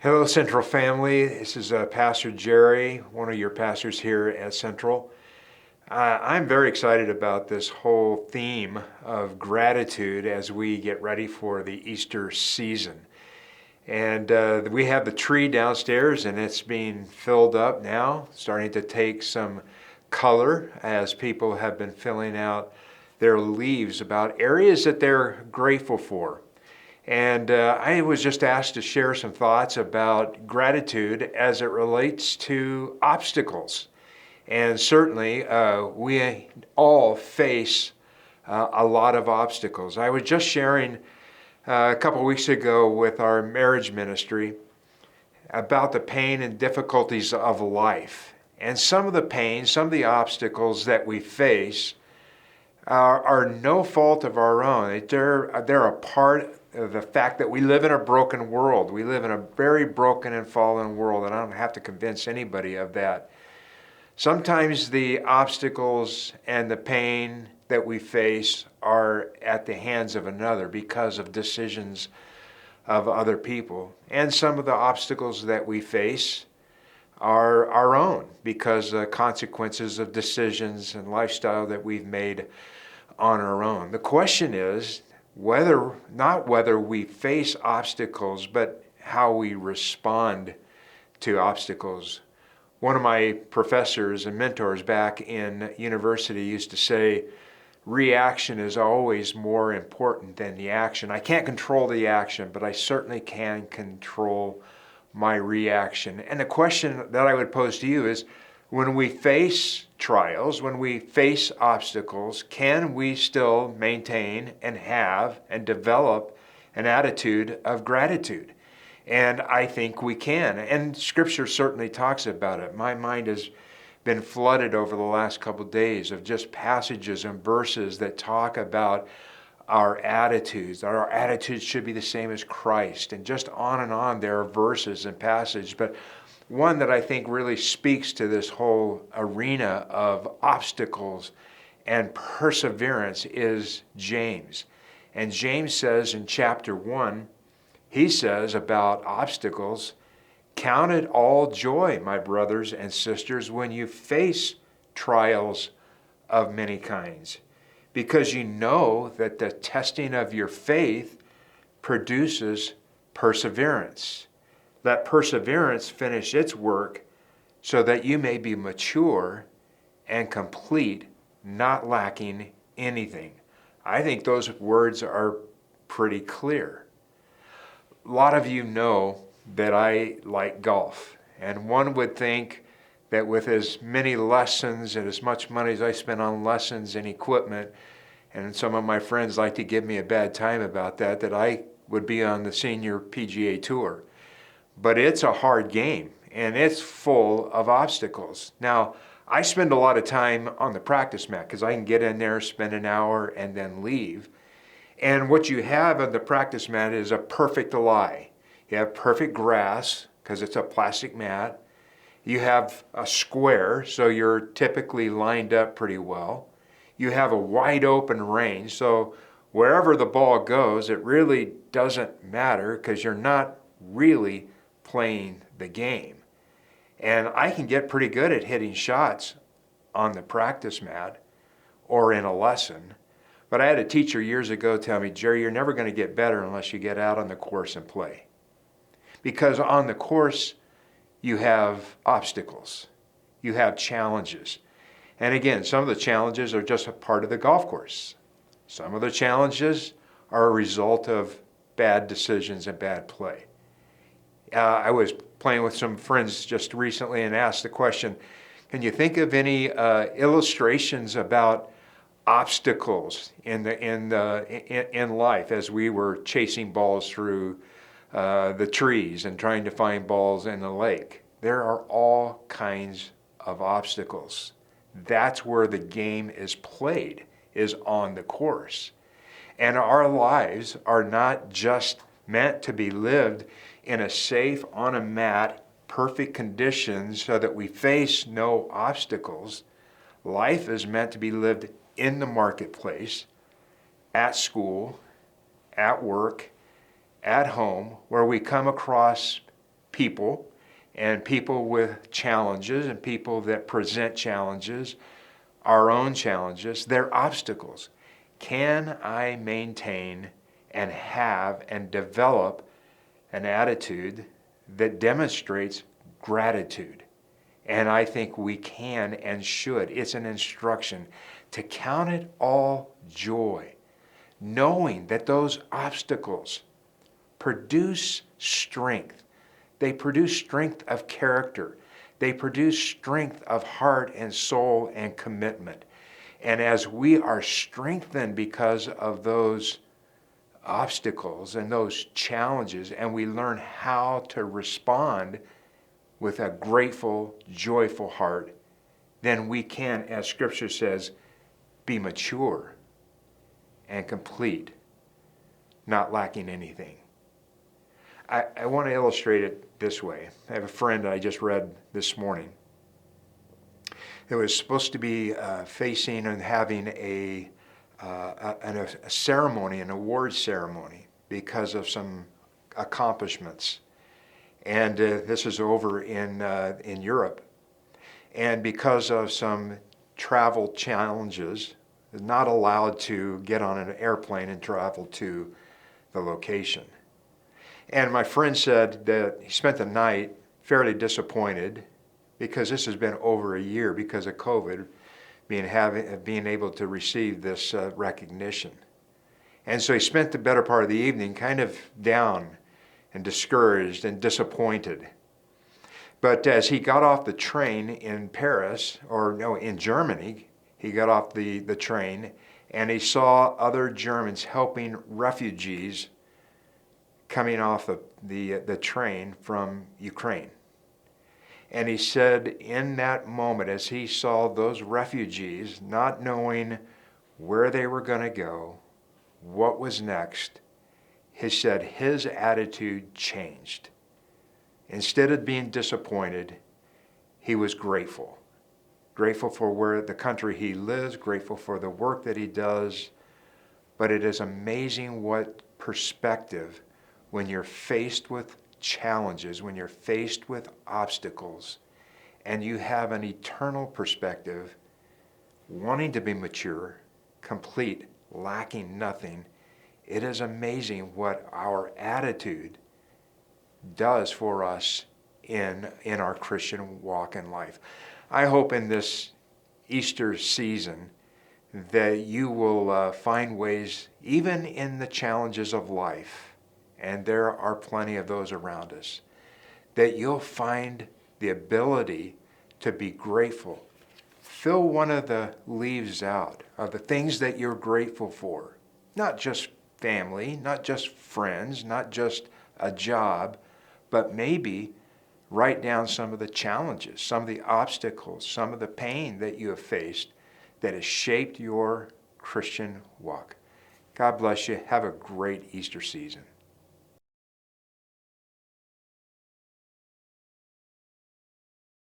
Hello, Central family. This is Pastor Gerry, one of your pastors here at Central. I'm very excited about this whole theme of gratitude as we get ready for the Easter season. And we have the tree downstairs, and it's being filled up now, starting to take some color as people have been filling out their leaves about areas that they're grateful for. And I was just asked to share some thoughts about gratitude as it relates to obstacles. And certainly, we all face a lot of obstacles. I was just sharing a couple of weeks ago with our marriage ministry about the pain and difficulties of life. And some of the pain, some of the obstacles that we face are no fault of our own. They're a part of the fact that we live in a broken world. We live in a very broken and fallen world, and I don't have to convince anybody of that. Sometimes the obstacles and the pain that we face are at the hands of another because of decisions of other people. And some of the obstacles that we face are our own because of consequences of decisions and lifestyle that we've made on our own. The question is not whether we face obstacles, but how we respond to obstacles. One of my professors and mentors back in university used to say, reaction is always more important than the action. I can't control the action, but I certainly can control my reaction. And the question that I would pose to you is, when we face trials, when we face obstacles, can we still maintain and have and develop an attitude of gratitude? And I think we can. And Scripture certainly talks about it. My mind has been flooded over the last couple of days of just passages and verses that talk about our attitudes, that our attitudes should be the same as Christ. And just on and on there are verses and passages. But one that I think really speaks to this whole arena of obstacles and perseverance is James. And James says in chapter 1, he says about obstacles, "Count it all joy, my brothers and sisters, when you face trials of many kinds, because you know that the testing of your faith produces perseverance. Let perseverance finish its work so that you may be mature and complete, not lacking anything." I think those words are pretty clear. A lot of you know that I like golf, and one would think that with as many lessons and as much money as I spend on lessons and equipment, and some of my friends like to give me a bad time about that I would be on the senior PGA Tour. But it's a hard game, and it's full of obstacles. Now, I spend a lot of time on the practice mat because I can get in there, spend an hour, and then leave. And what you have on the practice mat is a perfect lie. You have perfect grass because it's a plastic mat. You have a square, so you're typically lined up pretty well. You have a wide open range, so wherever the ball goes, it really doesn't matter because you're not really playing the game. And I can get pretty good at hitting shots on the practice mat or in a lesson. But I had a teacher years ago tell me, "Gerry, you're never going to get better unless you get out on the course and play." Because on the course, you have obstacles. You have challenges. And again, some of the challenges are just a part of the golf course. Some of the challenges are a result of bad decisions and bad play. I was playing with some friends just recently and asked the question, can you think of any illustrations about obstacles in life as we were chasing balls through the trees and trying to find balls in the lake? There are all kinds of obstacles. That's where the game is played, is on the course. And our lives are not just meant to be lived in a safe, on a mat, perfect conditions so that we face no obstacles. Life is meant to be lived in the marketplace, at school, at work, at home, where we come across people, and people with challenges, and people that present challenges, our own challenges, they're obstacles. Can I maintain and have and develop an attitude that demonstrates gratitude? And I think we can and should. It's an instruction to count it all joy, knowing that those obstacles produce strength. They produce strength of character. They produce strength of heart and soul and commitment. And as we are strengthened because of those obstacles and those challenges, and we learn how to respond with a grateful, joyful heart, then we can, as Scripture says, be mature and complete, not lacking anything. I want to illustrate it this way. I have a friend I just read this morning that was supposed to be facing and having a ceremony, an award ceremony, because of some accomplishments. And this is over in Europe. And because of some travel challenges, not allowed to get on an airplane and travel to the location. And my friend said that he spent the night fairly disappointed because this has been over a year because of COVID, being able to receive this recognition. And so he spent the better part of the evening kind of down and discouraged and disappointed. But as he got off the train in Paris, or no, in Germany, he got off the train and he saw other Germans helping refugees coming off the train from Ukraine. And he said in that moment, as he saw those refugees, not knowing where they were going to go, what was next, he said his attitude changed. Instead of being disappointed, he was grateful. Grateful for where the country he lives, grateful for the work that he does. But it is amazing what perspective, when you're faced with challenges, when you're faced with obstacles, and you have an eternal perspective, wanting to be mature, complete, lacking nothing, it is amazing what our attitude does for us in our Christian walk in life. I hope in this Easter season that you will find ways, even in the challenges of life, and there are plenty of those around us, that you'll find the ability to be grateful. Fill one of the leaves out of the things that you're grateful for. Not just family, not just friends, not just a job, but maybe write down some of the challenges, some of the obstacles, some of the pain that you have faced that has shaped your Christian walk. God bless you. Have a great Easter season.